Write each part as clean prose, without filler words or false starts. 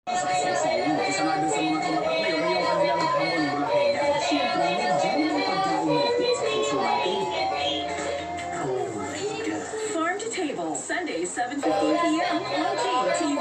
Sa kasaysayan, isa nga dun sa mga tumatak na yun, yung kanilang hamon bulakenya. At syempre, may genuine pagkain malapit sa puso natin. Oh my God. Farm to Table, Sunday, 7:15 p.m. on GTV.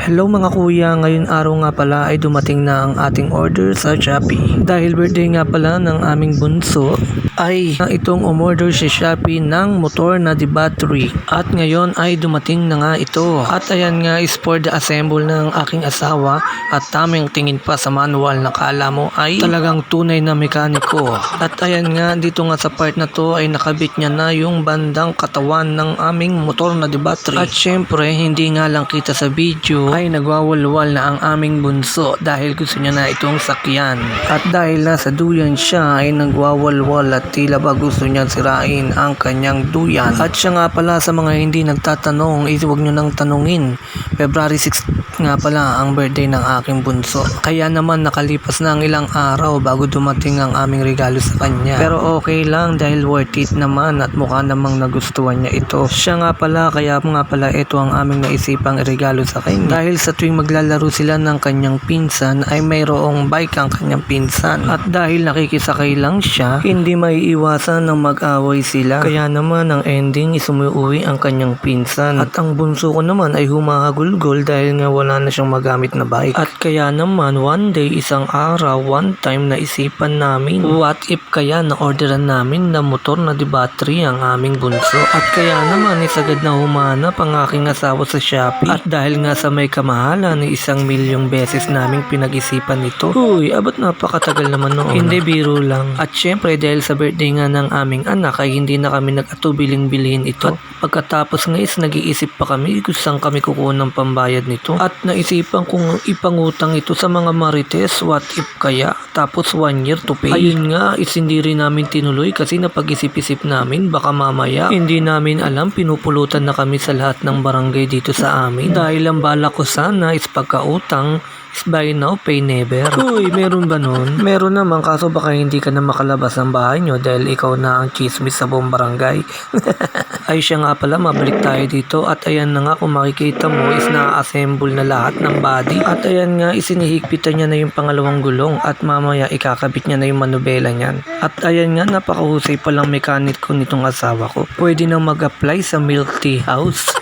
Hello mga kuya, ngayon araw nga pala ay dumating na ang ating order sa Shopee. Dahil birthday nga pala ng aming bunso, ay itong umorder si Shopee ng motor na di battery. At ngayon ay dumating na nga ito. At ayan nga is for the assemble ng aking asawa. At tamang tingin pa sa manual na kala mo ay talagang tunay na mekaniko. At ayan nga, dito nga sa part na to ay nakabit niya na yung bandang katawan ng aming motor na di battery. At syempre, hindi nga lang kita sa video ay nagwawalwal na ang aming bunso dahil gusto niya na itong sakyan. At dahil nasa duyan siya ay nagwawalwal at tila ba gusto niya sirain ang kanyang duyan. At siya nga pala, sa mga hindi nagtatanong, huwag nyo nang tanungin. February 6 nga pala ang birthday ng aking bunso. Kaya naman nakalipas na ang ilang araw bago dumating ang aming regalo sa kanya. Pero okay lang dahil worth it naman at mukha namang nagustuhan niya ito. Siya nga pala, kaya nga pala ito ang aming naisipang regalo sa kanya. Dahil sa tuwing maglalaro sila ng kanyang pinsan ay mayroong bike ang kanyang pinsan. At dahil nakikisakay lang siya, hindi maiiwasan ng mag-away sila. Kaya naman ang ending is umuwi ang kanyang pinsan. At ang bunso ko naman ay humahagulgol dahil nga wala na siyang magamit na bike. At kaya naman one day, isang araw, one time naisipan namin, what if kaya na-orderan namin na motor na di battery ang aming bunso. At kaya naman isagad na humanap ang aking asawa sa Shopee. At dahil nga sa may kamahalan ni 1,000,000 beses naming pinag-isipan ito. Uy, abot napakatagal naman noon. Hindi biro lang. At syempre dahil sa birthday nga ng aming anak ay hindi na kami nag-atubiling bilhin ito. At pagkatapos nga is nag-iisip pa kami kung saan kami kukuha ng pambayad nito. At naisipan kong ipangutang ito sa mga marites, what if kaya? Tapos 1 year to pay. Ayun nga, is hindi rin namin tinuloy kasi napag-isip-isip namin baka mamaya hindi namin alam pinupulutan na kami sa lahat ng barangay dito sa amin. Dahil ang bala ko sana is pagkautang is buy now, pay never. Uy, meron ba nun? Meron naman, kaso baka hindi ka na makalabas ng bahay nyo dahil ikaw na ang chismis sa buong barangay. Ay siya nga pala, mabalik tayo dito. At ayan na nga, kung makikita mo is na-assemble na lahat ng body. At ayan nga, isinihigpitan niya na yung pangalawang gulong at mamaya ikakabit niya na yung manubela niyan. At ayan nga, napakahusay palang mekanik ko nitong asawa ko. Pwede nang mag-apply sa milk tea house.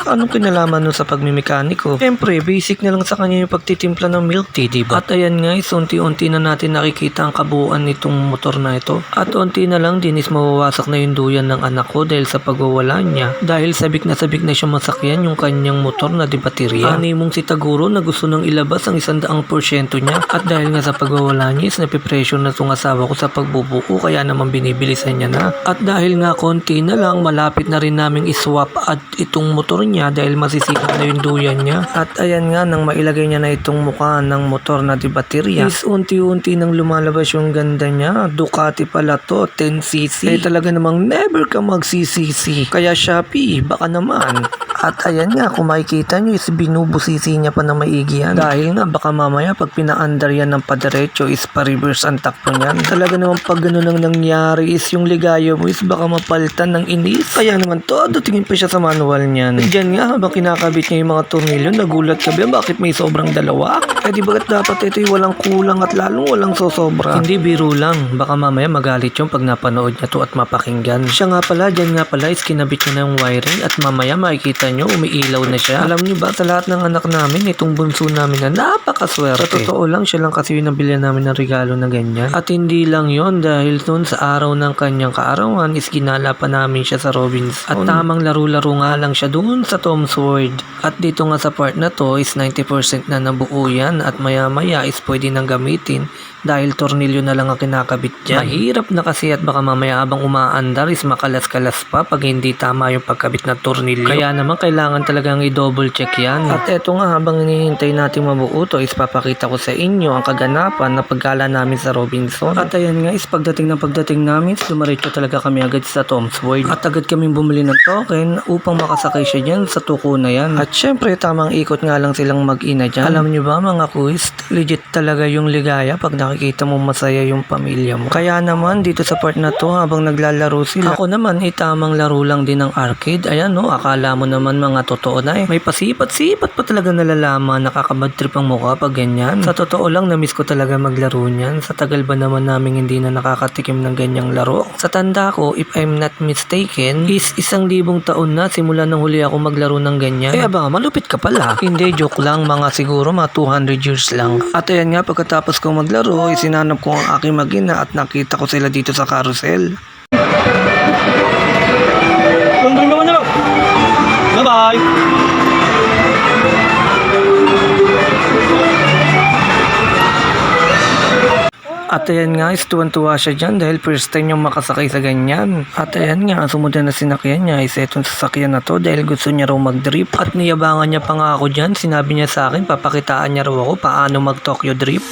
Anong kinalaman nun sa pagmimekaniko? Siyempre, basic na lang sa kanya yung pagtitimpla ng milk tea, diba? At ayan nga, unti-unti na natin nakikita ang kabuuan nitong motor na ito. At unti na lang din is mawawasak na yung duyan ng anak ko dahil sa pagwawala niya. Dahil sabik na siya masakyan yung kanyang motor na di baterya. Ani mong si Taguro na gusto nang ilabas ang 100% niya. At dahil nga sa pagwawala niya is napipressure na itong asawa ko sa pagbubuko kaya naman binibilisan niya na. At dahil nga konti na lang, malapit na rin naming iswap at itong motor niya dahil masisira na yung duyan niya. At ayan nga, nang mailagay niya na itong mukha ng motor na di baterya is unti-unti nang lumalabas yung ganda niya. Ducati pala to, 10cc. Eh talaga namang never ka mag-CCC. Kaya Shopee, baka naman. At ayan nga, kung makikita nyo is binubusisi niya pa na maigi yan. Dahil nga baka mamaya pag pinaandar yan ng padiretso is pa-reverse ang takbo niyan. Talaga naman pag ganun ang nangyari is yung ligaya mo is baka mapalitan ng inis. Kaya naman todo tingin pa siya sa manual niyan. Diyan nga habang kinakabit niya yung mga tornilyo, nagulat ka ba bakit may sobrang dalawa? Eh di bagat dapat ito yung walang kulang at lalong walang sosobra. Hindi biro lang, baka mamaya magalit yung pag napanood niya to at mapakinggan. Siya nga pala, dyan nga pala is kinabit niya na yung wiring at mamaya makikita nyo umiilaw na siya. Alam nyo ba, sa lahat ng anak namin, itong bunso namin na napakaswerte. Sa totoo lang, siya lang kasi yung nabili namin ng regalo na ganyan. At hindi lang yon dahil noon sa araw ng kanyang kaarawan is ginala pa namin siya sa Robinson. At tamang laro-laro nga lang siya doon sa Tom's World. At dito nga sa part na to is 90% na nabuo yan at maya-maya is pwede nang gamitin dahil tornilyo na lang ang kinakabit dyan. Mahirap na kasi at baka mamaya habang umaandar is makalas-kalas pa pag hindi tama yung pagkabit na tornilyo. Kaya naman kailangan talagang i-double check yan. At eto nga, habang hinihintay natin mabuo to is papakita ko sa inyo ang kaganapan na paggala namin sa Robinson. At ayan nga is pagdating namin is dumaretso talaga kami agad sa Tom's World. At agad kaming bumili ng token upang makasakay siya dyan sa tuko na yan. At syempre tamang ikot nga lang silang mag-ina dyan. Alam nyo ba mga kuis, legit talaga yung ligaya pag nakikita makikita mo masaya yung pamilya mo. Kaya naman dito sa part na to habang naglalaro sila, ako naman tamang laro lang din ng arcade. Ayan no, akala mo naman mga totoo na may pasipat-sipat pa talaga nalalaman, nakakabad trip ang mukha pag ganyan. Sa totoo lang, na-miss ko talaga maglaro niyan. Sa tagal ba naman namin hindi na nakakatikim ng ganyang laro. Sa tanda ko, if I'm not mistaken, is 1,000 taon na simula nang huli ako maglaro ng ganyan. Kaya ba, malupit ka pala. Hindi, joke lang, mga siguro mga 200 years lang. At ayan nga, pagkatapos ko maglaro, isinanap ko ang aking magina at nakita ko sila dito sa carousel. Tundong naman na lang. Bye-bye. At ayan nga, tuwan-tuwa siya dyan dahil first time niyang makasakay sa ganyan. At ayan nga, sumunod na sinakyan niya is etong sasakyan na to dahil gusto niya raw mag-drip. At niyabangan niya pa nga ako dyan, sinabi niya sa akin, papakitaan niya raw ako paano mag-Tokyo Drip.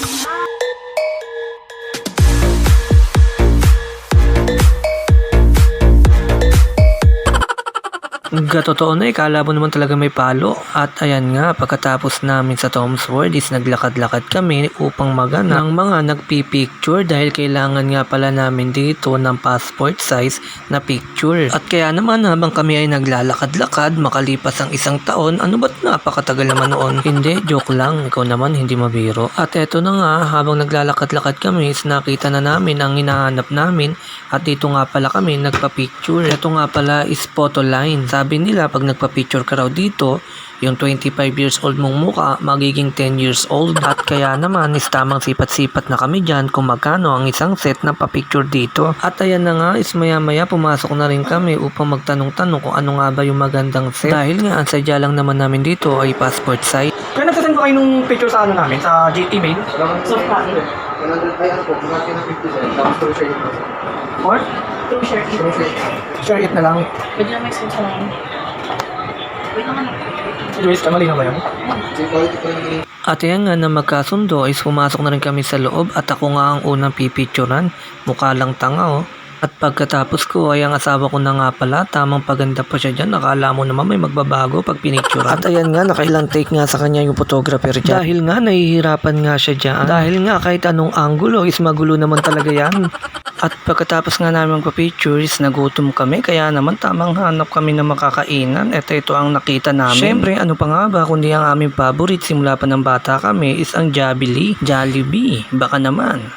Totoo na, kala mo naman talaga may palo. At ayan nga, pagkatapos namin sa Tom's World is naglakad-lakad kami upang magana ng mga nagpipicture dahil kailangan nga pala namin dito ng passport size na picture. At kaya naman habang kami ay naglalakad-lakad, makalipas ang 1 taon, ano ba't napakatagal naman noon? Hindi, joke lang, ikaw naman hindi mabiro. At eto na nga, habang naglalakad-lakad kami is nakita na namin ang hinahanap namin at dito nga pala kami nagpa-picture. Ito nga pala is photo line. Sabi nila pag nagpa-picture ka raw dito, yung 25 years old mong muka magiging 10 years old. At kaya naman is tamang sipat-sipat na kami dyan kung magkano ang isang set na pa-picture dito. At ayan na nga is maya-maya pumasok na rin kami upang magtanong-tanong kung ano nga ba yung magandang set. Dahil nga ang sadya lang naman namin dito ay passport size. Kaya nagsasend ba kayo nung picture sa ano namin? Sa email? So, paano? 100 ay ano po, kumati ng 50 cents, tapos through share it. Or? Through share it. Through share it. Share it na lang. Pwede na may screen sa mga. Wait lang ano. Luis, mali na ba yun? So, quality ko yung At yan nga na magkasundo is pumasok na rin kami sa loob at ako nga ang unang pipicturan. Mukha lang tanga oh. At pagkatapos ko ay ang asawa ko na nga pala, tamang paganda pa siya dyan. Nakala mo naman may magbabago pag pinicture. At ayan nga, nakailang take nga sa kanya yung photographer dyan. Dahil nga, nahihirapan nga siya dyan. Dahil nga, kahit anong angulo is magulo naman talaga yan. At pagkatapos nga namin magpa-picture is nagutom kami. Kaya naman tamang hanap kami ng makakainan. Ito ang nakita namin. Siyempre, ano pa nga ba kundi ang aming favorite simula pa ng bata kami is ang Jollibee. Baka naman.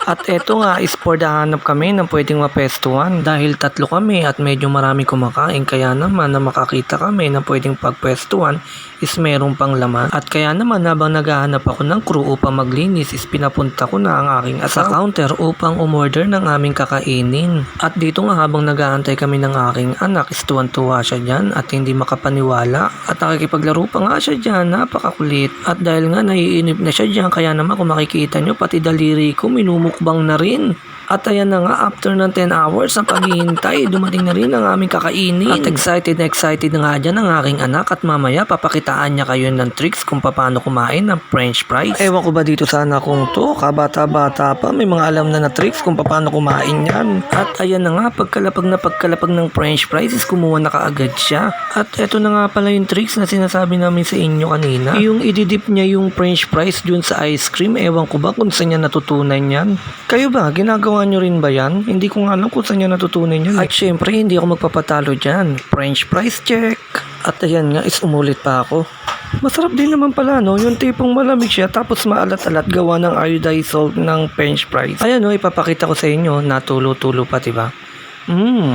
At eto nga is for the hanap kami ng pwedeng mapestuhan dahil 3 kami at medyo marami kumakain kaya naman na makakita kami na pwedeng pagpestuhan is merong pang laman. At kaya naman habang naghahanap ako ng crew upang maglinis is pinapunta ko na ang aking sa counter upang umorder ng aming kakainin. At dito nga habang nag-aantay kami ng aking anak is tuwan-tuwa siya dyan at hindi makapaniwala at nakikipaglaro pa nga siya dyan, napakakulit. At dahil nga naiinip na siya dyan kaya naman kung makikita nyo pati daliri ko minumukbang na rin. At ayan na nga, after ng 10 hours ng paghihintay, dumating na rin ang aming kakainin. At excited na nga dyan ang aking anak at mamaya papakitaan niya kayo ng tricks kung paano kumain ng french fries. Ewan ko ba dito sa anak kong to, kabata-bata pa, may mga alam na tricks kung paano kumain yan. At ayan na nga, pagkalapag ng french fries is kumuha na kaagad siya. At eto na nga pala yung tricks na sinasabi namin sa inyo kanina. Yung ididip niya yung french fries dun sa ice cream, ewan ko ba kung saan niya natutunan yan. Kayo ba, ginagawa nyo rin ba yan? Hindi ko nga alam kung saan niya natutunan yan. At syempre, hindi ako magpapatalo dyan. French fries check. At ayan nga, is umulit pa ako. Masarap din naman pala, no? Yung tipong malamig siya tapos maalat-alat gawa ng iodized salt ng french fries. Ayan, no? Ipapakita ko sa inyo. Natulo-tulo pa, diba?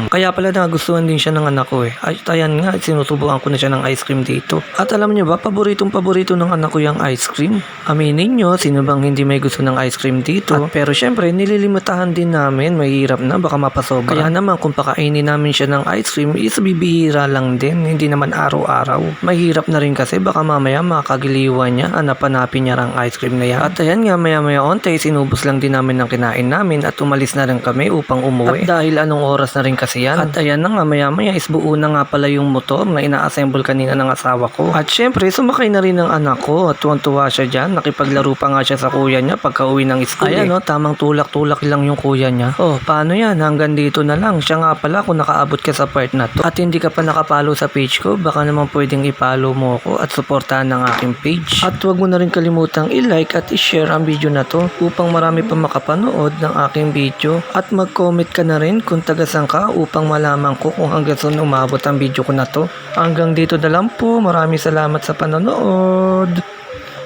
Kaya pala nagustuhan din siya ng anak ko eh. At ayan nga, sinusubukan ko na siya ng ice cream dito. At alam niyo ba, paborito ng anak ko yung ice cream. Aminin nyo, sino bang hindi may gusto ng ice cream dito? At pero syempre, nililimitahan din namin, mahirap na, baka mapasobra. Kaya naman, kung pakainin namin siya ng ice cream, is bibihira lang din, hindi naman araw-araw. Mahirap na rin kasi, baka mamaya makagiliwan niya, hanap-hanapin niya ang ice cream na yan. At ayan nga, maya-maya onte, sinubos lang din namin ng kinain namin at umalis na rin kami upang umuwi. At dahil anong oras oras na rin kasi yan. At ayan na nga, maya-maya is buo na nga pala yung motor na ina-assemble kanina ng asawa ko. At syempre, sumakay na rin ng anak ko at tuwang-tuwa siya dyan. Nakipaglaro pa nga siya sa kuya niya pagka uwi ng school. Ayan no, tamang tulak-tulak lang yung kuya niya. Oh, paano yan? Hanggang dito na lang. Siya nga pala kung nakaabot ka sa part na to. At hindi ka pa nakapalo sa page ko, baka naman pwedeng ipalo mo ako at suportahan ng aking page. At huwag mo na rin kalimutang i-like at i-share ang video na to upang marami pa makapanood ng aking video. At mag-comment ka na rin kung tagasan ka upang malaman ko kung hanggang saan umabot ang video ko na to. Hanggang dito na lang po. Maraming salamat sa panonood.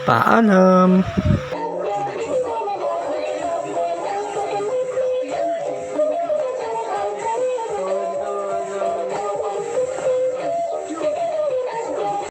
Paalam.